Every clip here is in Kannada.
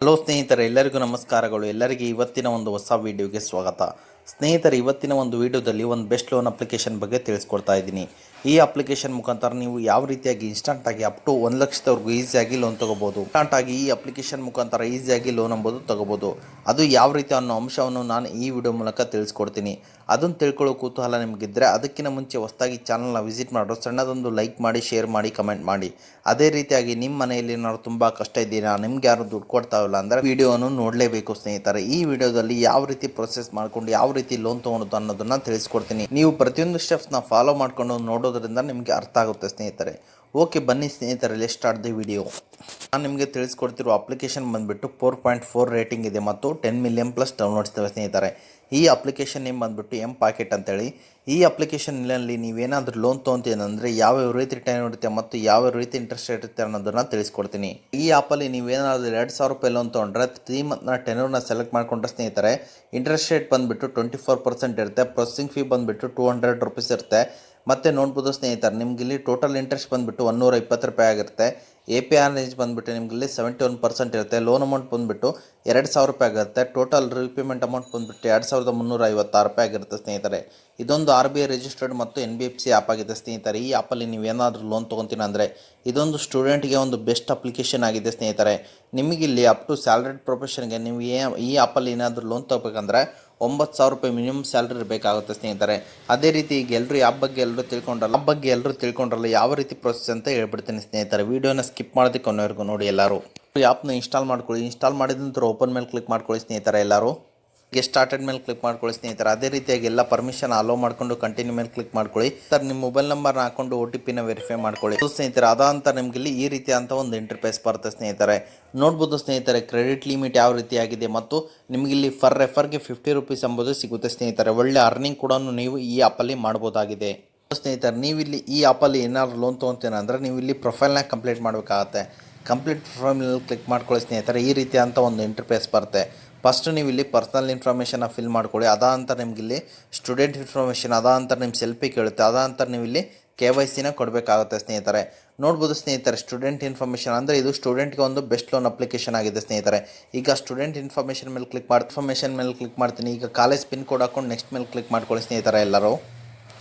ಹಲೋ ಸ್ನೇಹಿತರೆ, ಎಲ್ಲರಿಗೂ ನಮಸ್ಕಾರಗಳು. ಎಲ್ಲರಿಗೆ ಇವತ್ತಿನ ಒಂದು ಹೊಸ ವಿಡಿಯೋಗೆ ಸ್ವಾಗತ. ಸ್ನೇಹಿತರೆ, ಇವತ್ತಿನ ಒಂದು ವಿಡಿಯೋದಲ್ಲಿ ಒಂದು ಬೆಸ್ಟ್ ಲೋನ್ ಅಪ್ಲಿಕೇಶನ್ ಬಗ್ಗೆ ತಿಳಿಸ್ಕೊಡ್ತಾ ಇದ್ದೀನಿ. ಈ ಅಪ್ಲಿಕೇಶನ್ ಮುಖಾಂತರ ನೀವು ಯಾವ ರೀತಿಯಾಗಿ ಇನ್ಸ್ಟಂಟಾಗಿ ಅಪ್ ಟು 1 ಲಕ್ಷದವರೆಗೂ ಈಸಿಯಾಗಿ ಲೋನ್ ತೊಗೋಬೋದು. ಇನ್ಸ್ಟಂಟಾಗಿ ಈ ಅಪ್ಲಿಕೇಶನ್ ಮುಖಾಂತರ ಈಸಿಯಾಗಿ ಲೋನ್ ಎಂಬುದು ತೊಗೋಬೋದು. ಅದು ಯಾವ ರೀತಿ ಅನ್ನೋ ಅಂಶವನ್ನು ನಾನು ಈ ವಿಡಿಯೋ ಮೂಲಕ ತಿಳಿಸ್ಕೊಡ್ತೀನಿ. ಅದನ್ನು ತಿಳ್ಕೊಳ್ಳೋ ಕುತೂಹಲ ನಿಮಗಿದ್ದರೆ ಅದಕ್ಕಿಂತ ಮುಂಚೆ ಹೊಸದಾಗಿ ಚಾನಲ್ನ ವಿಸಿಟ್ ಮಾಡೋರು ಸಣ್ಣದೊಂದು ಲೈಕ್ ಮಾಡಿ, ಶೇರ್ ಮಾಡಿ, ಕಮೆಂಟ್ ಮಾಡಿ. ಅದೇ ರೀತಿಯಾಗಿ ನಿಮ್ಮ ಮನೆಯಲ್ಲಿ ಏನಾದ್ರು ತುಂಬ ಕಷ್ಟ ಇದ್ದೀರಾ, ನಿಮ್ಗೆ ಯಾರು ದುಡ್ಡು ಕೊಡ್ತಾವಿಲ್ಲ ಅಂದರೆ ವಿಡಿಯೋವನ್ನು ನೋಡಲೇಬೇಕು ಸ್ನೇಹಿತರೆ. ಈ ವಿಡಿಯೋದಲ್ಲಿ ಯಾವ ರೀತಿ ಪ್ರೊಸೆಸ್ ಮಾಡ್ಕೊಂಡು ಯಾವ ರೀತಿ ಲೋನ್ ತೊಗೊಳೋದು ಅನ್ನೋದನ್ನು ತಿಳಿಸ್ಕೊಡ್ತೀನಿ. ನೀವು ಪ್ರತಿಯೊಂದು ಸ್ಟೆಪ್ಸ್ನ ಫಾಲೋ ಮಾಡ್ಕೊಂಡು ನೋಡೋದ್ರಿಂದ ನಿಮಗೆ ಅರ್ಥ ಆಗುತ್ತೆ ಸ್ನೇಹಿತರೆ. ಓಕೆ, ಬನ್ನಿ ಸ್ನೇಹಿತರೆ, ಲೆಟ್ಸ್ ಸ್ಟಾರ್ಟ್ ದಿ ವಿಡಿಯೋ. ನಾನು ನಿಮಗೆ ತಿಳಿಸ್ಕೊಡ್ತಿರೋ ಅಪ್ಲಿಕೇಶನ್ ಬಂದುಬಿಟ್ಟು 4.4 ರೇಟಿಂಗ್ ಇದೆ ಮತ್ತು 10 ಮಿಲಿಯನ್ ಪ್ಲಸ್ ಡೌನ್ಲೋಡ್ಸ್ ಇದ್ದಾವೆ ಸ್ನೇಹಿತರೆ. ಈ ಅಪ್ಲಿಕೇಶನ್ ನೇಮ್ ಬಂದುಬಿಟ್ಟು ಎಂ ಪಾಕೆಟ್ ಅಂತೇಳಿ. ಈ ಅಪ್ಲಿಕೇಶನ್ನಲ್ಲಿ ನೀವೇನಾದರೂ ಲೋನ್ ತೊಗೊತೀನಂದರೆ ಯಾವ ರೀತಿ ಟೈಮ್ ಇರುತ್ತೆ ಮತ್ತು ಯಾವ ರೀತಿ ಇಂಟ್ರೆಸ್ಟ್ ಇರುತ್ತೆ ಅನ್ನೋದನ್ನು ತಿಳಿಸ್ಕೊಡ್ತೀನಿ. ಈ ಆ್ಯಪಲ್ಲಿ ನೀವೇನಾದರೂ 2,000 ರೂಪಾಯಿ ಲೋನ್ ತೊಗೊಂಡ್ರೆ 3 ಮಂತ್ನ ಟೆನ್ಯೂರ್ನ ಸೆಲೆಕ್ಟ್ ಮಾಡಿಕೊಂಡ್ರೆ ಸ್ನೇಹಿತರೆ ಇಂಟ್ರೆಸ್ಟ್ ರೇಟ್ ಬಂದುಬಿಟ್ಟು 24% ಇರುತ್ತೆ. ಪ್ರೊಸೆಸಿಂಗ್ ಫೀ ಬಂದುಬಿಟ್ಟು 200 ರೂಪೀಸ್ ಇರುತ್ತೆ. ಮತ್ತು ನೋಡ್ಬೋದು ಸ್ನೇಹಿತರೆ, ನಿಮ್ಗೆ ಇಲ್ಲಿ ಟೋಟಲ್ ಇಂಟ್ರೆಸ್ಟ್ ಬಂದುಬಿಟ್ಟು 120 ರೂಪಾಯಿ ಆಗಿರುತ್ತೆ. ಎ ಪಿ ಆರ್ ರೇಂಜ್ ಬಂದುಬಿಟ್ಟು ನಿಮ್ಗೆ ಇಲ್ಲಿ 71% ಇರುತ್ತೆ. ಲೋನ್ ಅಮೌಂಟ್ ಬಂದುಬಿಟ್ಟು 2,000 ರೂಪಾಯಿ ಆಗುತ್ತೆ. ಟೋಟಲ್ ರೀಪೇಮೆಂಟ್ ಅಮೌಂಟ್ ಬಂದುಬಿಟ್ಟು 2,356 ರೂಪಾಯಿ ಆಗಿರುತ್ತೆ ಸ್ನೇಹಿತರೆ. ಇದೊಂದು RBI ರಿಜಿಸ್ಟರ್ಡ್ ಮತ್ತು NBFC ಆ್ಯಪ್ ಆಗಿದೆ ಸ್ನೇಹಿತರೆ. ಈ ಆ್ಯಪಲ್ಲಿ ನೀವೇನಾದರೂ ಲೋನ್ ತೊಗೊತೀನಿ ಅಂದರೆ ಇದೊಂದು ಸ್ಟೂಡೆಂಟ್ಗೆ ಒಂದು ಬೆಸ್ಟ್ ಅಪ್ಲಿಕೇಶನ್ ಆಗಿದೆ ಸ್ನೇಹಿತರೆ. ನಿಮಗಿಲ್ಲಿ ಅಪ್ ಟು ಸ್ಯಾಲ್ರಿಡ್ ಪ್ರೊಫೆಷನ್ಗೆ ನೀವು ಈ ಆ್ಯಪಲ್ಲಿ ಏನಾದರೂ ಲೋನ್ ತೊಗೋಬೇಕಂದ್ರೆ 9,000 ರೂಪಾಯಿ ಮಿನಿಮಮ್ ಸ್ಯಾಲ್ರಿ ಬೇಕಾಗುತ್ತೆ ಸ್ನೇಹಿತರೆ. ಅದೇ ರೀತಿ ಈಗ ಎಲ್ಲರೂ ಆ್ಯಪ್ ಬಗ್ಗೆ ಎಲ್ಲರೂ ತಿಳ್ಕೊಂಡ್ರಲ್ಲ ಯಾವ ರೀತಿ ಪ್ರೊಸೆಸ್ ಅಂತ ಹೇಳ್ಬಿಡ್ತೀನಿ ಸ್ನೇಹಿತರೆ. ವೀಡಿಯೋನ ಸ್ಕಿಪ್ ಮಾಡೋದಕ್ಕೆ ಕೊನೆವರೆಗೂ ನೋಡಿ. ಎಲ್ಲರೂ ಆ್ಯಪ್ನ ಇನ್ಸ್ಟಾಲ್ ಮಾಡ್ಕೊಳ್ಳಿ. ಇನ್ಸ್ಟಾಲ್ ಮಾಡಿದ ನಂತರ ಓಪನ್ ಮೇಲೆ ಕ್ಲಿಕ್ ಮಾಡ್ಕೊಳ್ಳಿ ಸ್ನೇಹಿತರೆ. ಎಲ್ಲರೂ ಗೆಟ್ ಸ್ಟಾರ್ಟೆಡ್ ಮೇಲೆ ಕ್ಲಿಕ್ ಮಾಡ್ಕೊಳ್ಳಿ ಸ್ನೇಹಿತರೆ. ಅದೇ ರೀತಿಯಾಗಿ ಎಲ್ಲ ಪರ್ಮಿಷನ್ ಅಲೋ ಮಾಡಿಕೊಂಡು ಕಂಟಿನ್ಯೂ ಮೇಲೆ ಕ್ಲಿಕ್ ಮಾಡ್ಕೊಳ್ಳಿ. ಸರ್, ನಿಮ್ಮ ಮೊಬೈಲ್ ನಂಬರ್ನ ಹಾಕೊಂಡು OTPನ ವೆರಿಫೈ ಮಾಡ್ಕೊಳ್ಳಿ ಸ್ನೇಹಿತರೆ. ಅದಂತ ನಿಮ್ಗೆ ಇಲ್ಲಿ ಈ ರೀತಿ ಅಂತ ಒಂದು ಇಂಟರ್ಫೇಸ್ ಬರುತ್ತೆ ಸ್ನೇಹಿತರೆ. ನೋಡ್ಬೋದು ಸ್ನೇಹಿತರೆ, ಕ್ರೆಡಿಟ್ ಲಿಮಿಟ್ ಯಾವ ರೀತಿ ಆಗಿದೆ ಮತ್ತು ನಿಮಗಿಲ್ಲಿ ಫರ್ ರೆಫರ್ಗೆ 50 ರೂಪೀಸ್ ಎಂಬುದು ಸಿಗುತ್ತೆ ಸ್ನೇಹಿತರೆ. ಒಳ್ಳೆ ಅರ್ನಿಂಗ್ ಕೂಡ ನೀವು ಈ ಆ್ಯಪಲ್ಲಿ ಮಾಡ್ಬೋದಾಗಿದೆ ಸ್ನೇಹಿತರೆ. ನೀವಿಲ್ಲಿ ಈ ಆ್ಯಪಲ್ಲಿ ಏನಾದ್ರು ಲೋನ್ ತೊಗೊತೀನ ಅಂದರೆ ನೀವು ಇಲ್ಲಿ ಪ್ರೊಫೈಲ್ನ ಕಂಪ್ಲೀಟ್ ಮಾಡಬೇಕಾಗತ್ತೆ. ಕಂಪ್ಲೀಟ್ ಪ್ರೊಫೈಲ್ ಕ್ಲಿಕ್ ಮಾಡ್ಕೊಳ್ಳಿ ಸ್ನೇಹಿತರೆ. ಈ ರೀತಿ ಅಂತ ಒಂದು ಇಂಟರ್ಫೇಸ್ ಬರುತ್ತೆ. ಫಸ್ಟು ನೀವು ಇಲ್ಲಿ ಪರ್ಸನಲ್ ಇನ್ಫಾರ್ಮೇಷನ್ನ ಫಿಲ್ ಮಾಡ್ಕೊಳ್ಳಿ. ಅದಂತ ನಿಮಗಿಲ್ಲಿ ಸ್ಟೂಡೆಂಟ್ ಇನ್ಫಾರ್ಮೇಷನ್ ಅದಂತ ನಿಮ್ಮ ಸೆಲ್ಫಿ ಕೇಳುತ್ತೆ. ಅದಂತ ನೀವು ಇಲ್ಲಿ KYCನ ಕೊಡಬೇಕಾಗುತ್ತೆ ಸ್ನೇಹಿತರೆ. ನೋಡ್ಬೋದು ಸ್ನೇಹಿತರೆ, ಸ್ಟೂಡೆಂಟ್ ಇನ್ಫಾರ್ಮೇಷನ್ ಅಂದರೆ ಇದು ಸ್ಟೂಡೆಂಟ್ಗೆ ಒಂದು ಬೆಸ್ಟ್ ಲೋನ್ ಅಪ್ಲಿಕೇಶನ್ ಆಗಿದೆ ಸ್ನೇಹಿತರೆ. ಈಗ ಸ್ಟೂಡೆಂಟ್ ಇನ್ಫಾರ್ಮೇಷನ್ ಮೇಲೆ ಕ್ಲಿಕ್ ಮಾಡ್ತೀನಿ. ಈಗ ಕಾಲೇಜ್ ಪಿನ್ ಕೋಡ್ ಹಾಕೊಂಡು ನೆಕ್ಸ್ಟ್ ಮೇಲೆ ಕ್ಲಿಕ್ ಮಾಡ್ಕೊಳ್ಳಿ ಸ್ನೇಹಿತರೆ. ಎಲ್ಲರೂ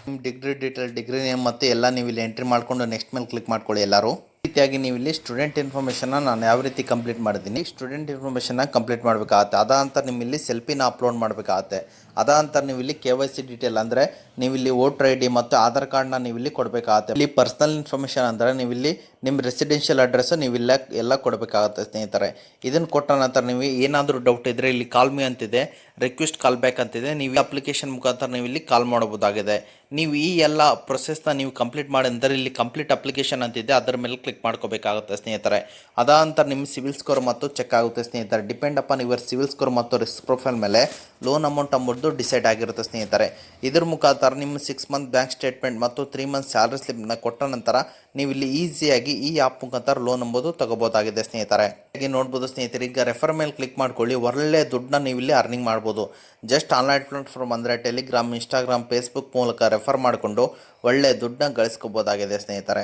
ನಿಮ್ಮ ಡಿಗ್ರಿ ಡೀಟೇಲ್, ಡಿಗ್ರಿ ನೇಮ್ ಮತ್ತು ಎಲ್ಲ ನೀವು ಇಲ್ಲಿ ಎಂಟ್ರಿ ಮಾಡಿಕೊಂಡು ನೆಕ್ಸ್ಟ್ ಮೇಲೆ ಕ್ಲಿಕ್ ಮಾಡ್ಕೊಳ್ಳಿ. ಎಲ್ಲರೂ ಈ ರೀತಿಯಾಗಿ ನೀವು ಇಲ್ಲಿ ಸ್ಟೂಡೆಂಟ್ ಇನ್ಫಾರ್ಮೇಷನ್ನ ನಾನು ಯಾವ ರೀತಿ ಕಂಪ್ಲೀಟ್ ಮಾಡಿದ್ದೀನಿ ಸ್ಟೂಡೆಂಟ್ ಇನ್ಫಾರ್ಮೇಷನ್ನ ಕಂಪ್ಲೀಟ್ ಮಾಡಬೇಕಾಗತ್ತೆ. ಅದಂತ ನಿಮ್ಮ ಇಲ್ಲಿ ಸೆಲ್ಫಿನ ಅಪ್ಲೋಡ್ ಮಾಡಬೇಕಾಗತ್ತೆ. ಅದಂತ ನೀವು ಇಲ್ಲಿ KYC ಡೀಟೇಲ್ ಅಂದರೆ ನೀವು ಇಲ್ಲಿ ವೋಟರ್ ID ಮತ್ತು ಆಧಾರ್ ಕಾರ್ಡ್ನ ನೀವು ಇಲ್ಲಿ ಕೊಡಬೇಕಾಗತ್ತೆ. ಇಲ್ಲಿ ಪರ್ಸನಲ್ ಇನ್ಫಾರ್ಮೇಷನ್ ಅಂದರೆ ನೀವು ಇಲ್ಲಿ ನಿಮ್ಮ ರೆಸಿಡೆನ್ಷಿಯಲ್ ಅಡ್ರೆಸ್ಸು ನೀವು ಎಲ್ಲ ಕೊಡಬೇಕಾಗತ್ತೆ ಸ್ನೇಹಿತರೆ. ಇದನ್ನು ಕೊಟ್ಟ ನಂತರ ನೀವು ಏನಾದರೂ ಡೌಟ್ ಇದ್ದರೆ ಇಲ್ಲಿ ಕಾಲ್ ಮಿ ಅಂತಿದೆ, ರಿಕ್ವೆಸ್ಟ್ ಕಾಲ್ ಬ್ಯಾಕ್ ಅಂತಿದೆ. ನೀವು ಅಪ್ಲಿಕೇಶನ್ ಮುಖಾಂತರ ನೀವು ಇಲ್ಲಿ ಕಾಲ್ ಮಾಡಬಹುದಾಗಿದೆ. ನೀವು ಈ ಎಲ್ಲ ಪ್ರೊಸೆಸ್ನ ನೀವು ಕಂಪ್ಲೀಟ್ ಮಾಡಿ ಅಂದರೆ ಇಲ್ಲಿ ಕಂಪ್ಲೀಟ್ ಅಪ್ಲಿಕೇಶನ್ ಅಂತಿದೆ, ಅದರ ಮೇಲೆ ಕ್ಲಿಕ್ ಮಾಡ್ಕೋಬೇಕಾಗುತ್ತೆ ಸ್ನೇಹಿತರೆ. ಅದಂತ ನಿಮ್ಮ ಸಿವಿಲ್ ಸ್ಕೋರ್ ಮತ್ತು ಚೆಕ್ ಆಗುತ್ತೆ ಸ್ನೇಹಿತರೆ. Depend upon your civil score ಮತ್ತು ರಿಸ್ಕ್ ಪ್ರೊಫೈಲ್ ಮೇಲೆ ಲೋನ್ ಅಮೌಂಟ್ ಅಂಬುದು ಡಿಸೈಡ್ ಆಗಿರುತ್ತೆ ಸ್ನೇಹಿತರೆ. ಇದ್ರ ಮುಖಾಂತರ ನಿಮ್ಮ 6 ಮಂತ್ ಬ್ಯಾಂಕ್ ಸ್ಟೇಟ್ಮೆಂಟ್ ಮತ್ತು 3 ಮಂತ್ ಸ್ಯಾಲರಿ ಸ್ಲಿಪ್ನ ಕೊಟ್ಟ ನಂತರ ನೀವು ಇಲ್ಲಿ ಈಸಿಯಾಗಿ ಈ ಆ್ಯಪ್ ಮುಖಾಂತರ ಲೋನ್ ಎಂಬುದು ತಗೋಬೋದಾಗಿದೆ ಸ್ನೇಹಿತರೆ. ಹಾಗೆ ನೋಡ್ಬೋದು ಸ್ನೇಹಿತರೆ, ಈಗ ರೆಫರ್ ಮೇಲೆ ಕ್ಲಿಕ್ ಮಾಡ್ಕೊಳ್ಳಿ. ಒಳ್ಳೆ ದುಡ್ಡನ್ನ ನೀವು ಇಲ್ಲಿ ಅರ್ನಿಂಗ್ ಮಾಡ್ಬೋದು. ಜಸ್ಟ್ ಆನ್ಲೈನ್ ಪ್ಲಾಟ್ಫಾರ್ಮ್ ಅಂದರೆ ಟೆಲಿಗ್ರಾಮ್, ಇನ್ಸ್ಟಾಗ್ರಾಮ್, ಫೇಸ್ಬುಕ್ ಮೂಲಕ ರೆಫರ್ ಮಾಡಿಕೊಂಡು ಒಳ್ಳೆ ದುಡ್ಡನ್ನ ಗಳಿಸ್ಕೋಬೋದಾಗಿದೆ ಸ್ನೇಹಿತರೆ.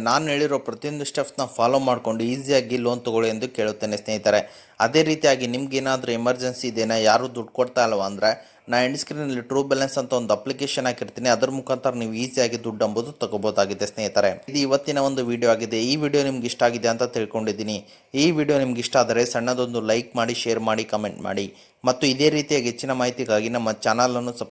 ನಾನು ಹೇಳಿರೋ ಪ್ರತಿಯೊಂದು ಸ್ಟೆಪ್ಸ್ನ ಫಾಲೋ ಮಾಡಿಕೊಂಡು ಈಸಿಯಾಗಿ ಲೋನ್ ತಗೊಳ್ಳಿ ಎಂದು ಕೇಳುತ್ತೇನೆ ಸ್ನೇಹಿತರೆ. ಅದೇ ರೀತಿಯಾಗಿ ನಿಮ್ಗೇನಾದರೂ ಎಮರ್ಜೆನ್ಸಿ ಇದೆಯಾ, ಯಾರು ದುಡ್ಡು ಕೊಡ್ತಾ ಇಲ್ವಾ ಅಂದರೆ ನಾನು ಎಂಡ್ ಸ್ಕ್ರೀನಲ್ಲಿ ಟ್ರೂ ಬ್ಯಾಲೆನ್ಸ್ ಅಂತ ಒಂದು ಅಪ್ಲಿಕೇಶನ್ ಹಾಕಿರ್ತೀನಿ. ಅದರ ಮುಖಾಂತರ ನೀವು ಈಸಿಯಾಗಿ ದುಡ್ಡು ಎಂಬುದು ತಗೋಬೋದಾಗಿದೆ ಸ್ನೇಹಿತರೆ. ಇದು ಇವತ್ತಿನ ಒಂದು ವಿಡಿಯೋ ಆಗಿದೆ. ಈ ವಿಡಿಯೋ ನಿಮ್ಗೆ ಇಷ್ಟ ಆಗಿದೆ ಅಂತ ತಿಳ್ಕೊಂಡಿದ್ದೀನಿ. ಈ ವಿಡಿಯೋ ನಿಮ್ಗೆ ಇಷ್ಟ ಆದರೆ ಸಣ್ಣದೊಂದು ಲೈಕ್ ಮಾಡಿ, ಶೇರ್ ಮಾಡಿ, ಕಮೆಂಟ್ ಮಾಡಿ ಮತ್ತು ಇದೇ ರೀತಿಯಾಗಿ ಹೆಚ್ಚಿನ ಮಾಹಿತಿಗಾಗಿ ನಮ್ಮ ಚಾನಲನ್ನು